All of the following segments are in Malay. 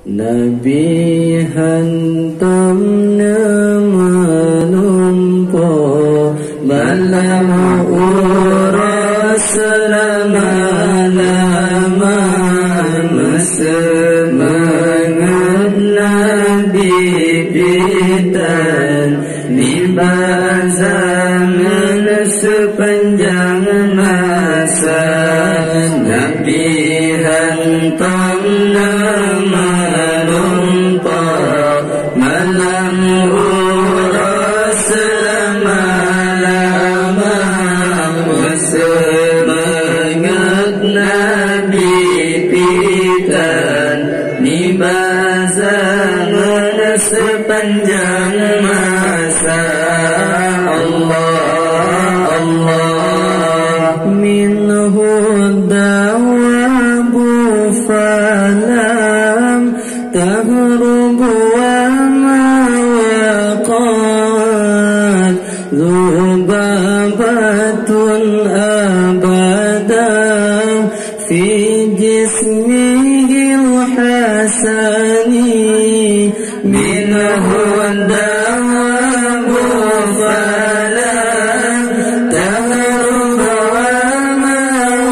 Nabi hantam menumpo malam uras lama-lama semangat Nabi pitan niba zaman sepanjang masa Nabi hantam nama malam uras lama-lama semangat Nabi pitan niba zaman sepanjang masa Allah minhu dawabu falam tahrubu wa ma waqad zubabatun abadan fi jismihil hasani minhu dawabu falam tahrubu wa ma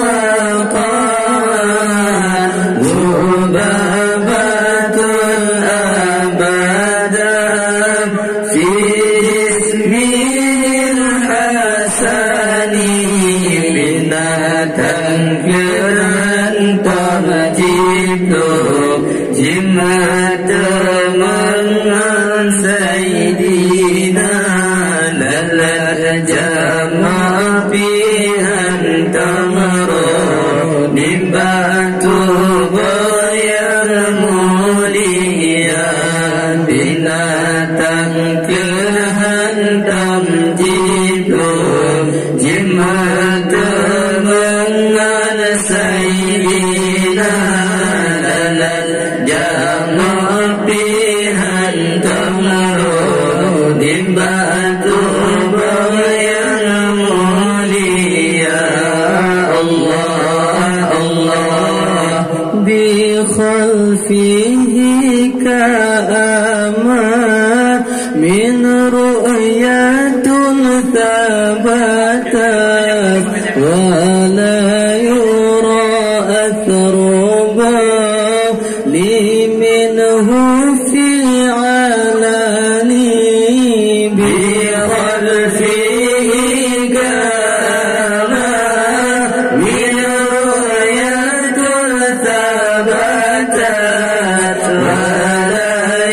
waqad zubabatun abadan fi jismihil hasani binatang tercipta jimat mangan sayyidina lalat jama pihan tamaro nimbatu bayar mulia binatang kehantam jitu jimat mangan sayyidina lalat jama pihan tamaro nimbatu bayar mulia Allah bi khalfihi ka'ama min ru'yatun thabatat wa la yura athruba li minhu fi alani bi khalfihi ka'ama min ru'yatun thabatat wa la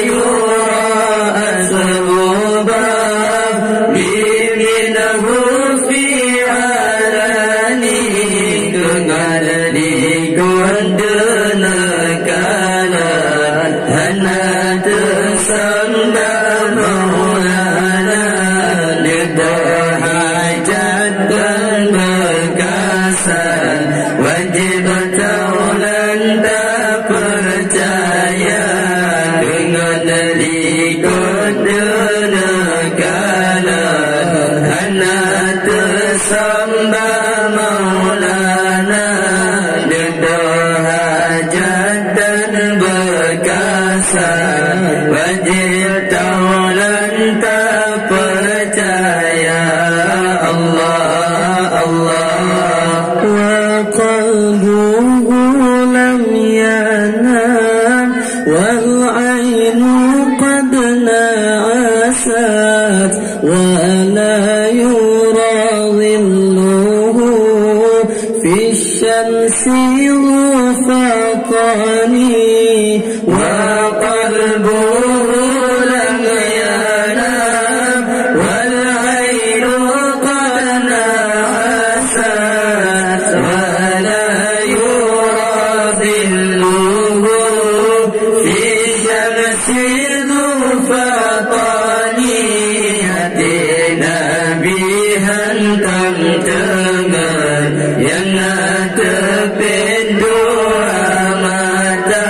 yura athruba li minhu fi alani kengal di gondana kanan hana tersanda maulana lida hajat dan berkasan wajib taulan tak percaya dengan di gondana kanan hana tersamba maulana lida hajat dan berkasan wajib taulan tak percaya Allah wa qalbuhu lam yanam wal ainu qad na'asat wa la yura dhilluhu fi syamsi rufaqani wa qalbuhu lam yanam wal ainu qad na'asat wa la yura dhilluhu fi syamsi rufaqani hati Nabi hantam dengan yang terpin doa mata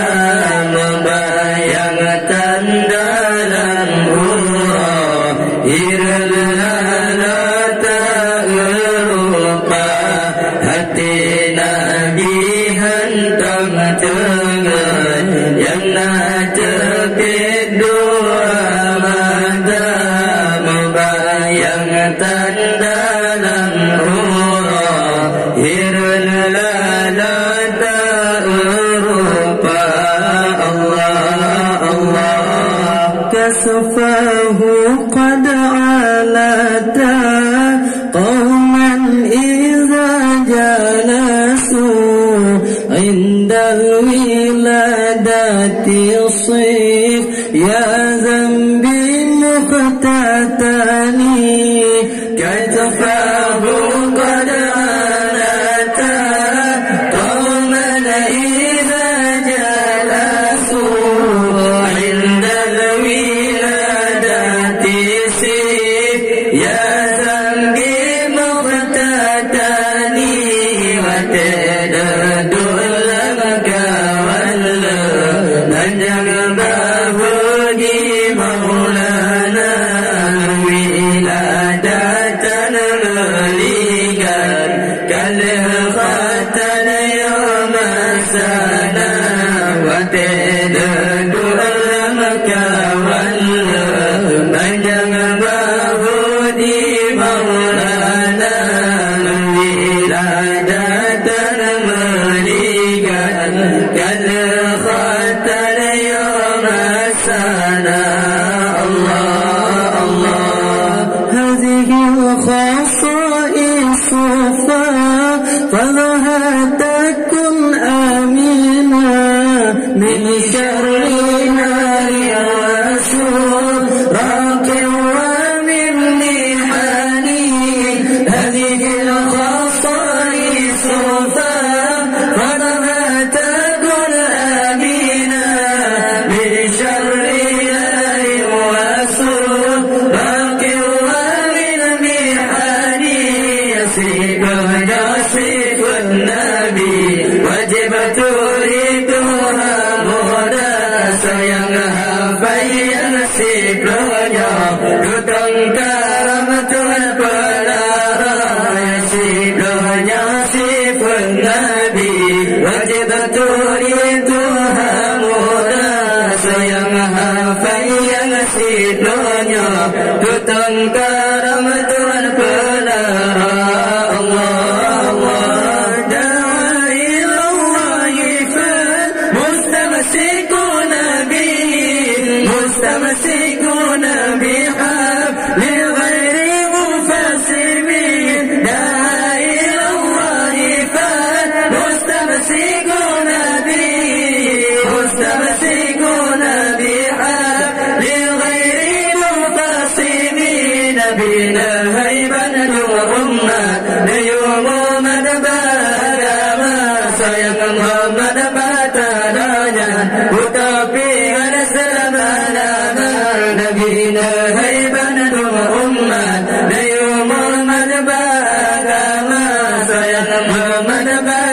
membayangkan dalam huruf irlana tak lupa hati Nabi hantam dengan yang كسفه قد علتا قوما إذا جلسوا عند الولادة الصيف يا ذنبي مختتني كتفاه قد علتا قوما إذا جلسوا عند الولادة الصيف يا ذنبي مختتني وتدد فلها تكن آمنا من شر نار الرسول راكب ومن محاني هذه الخصائص فلها تكن آمنا من شر نار الرسول راكب ومن محاني يصيب النبي wajib turidha muda sayang hafayan sibronya dudang karamatul pelara sibronya sibun nabi wajib turidha muda sayang hafayan sibronya dudang karamatul pelara مستمسكون بحبل غير منفصمين داعي إلى الله مستمسكون بحبل غير منفصمين بنا هيبا نورنا ليوم مدبر ما سيقضى مدبات راجا وتوفي نبينا هيبا نورنا ليوم مدبر ما سيقضى مدبر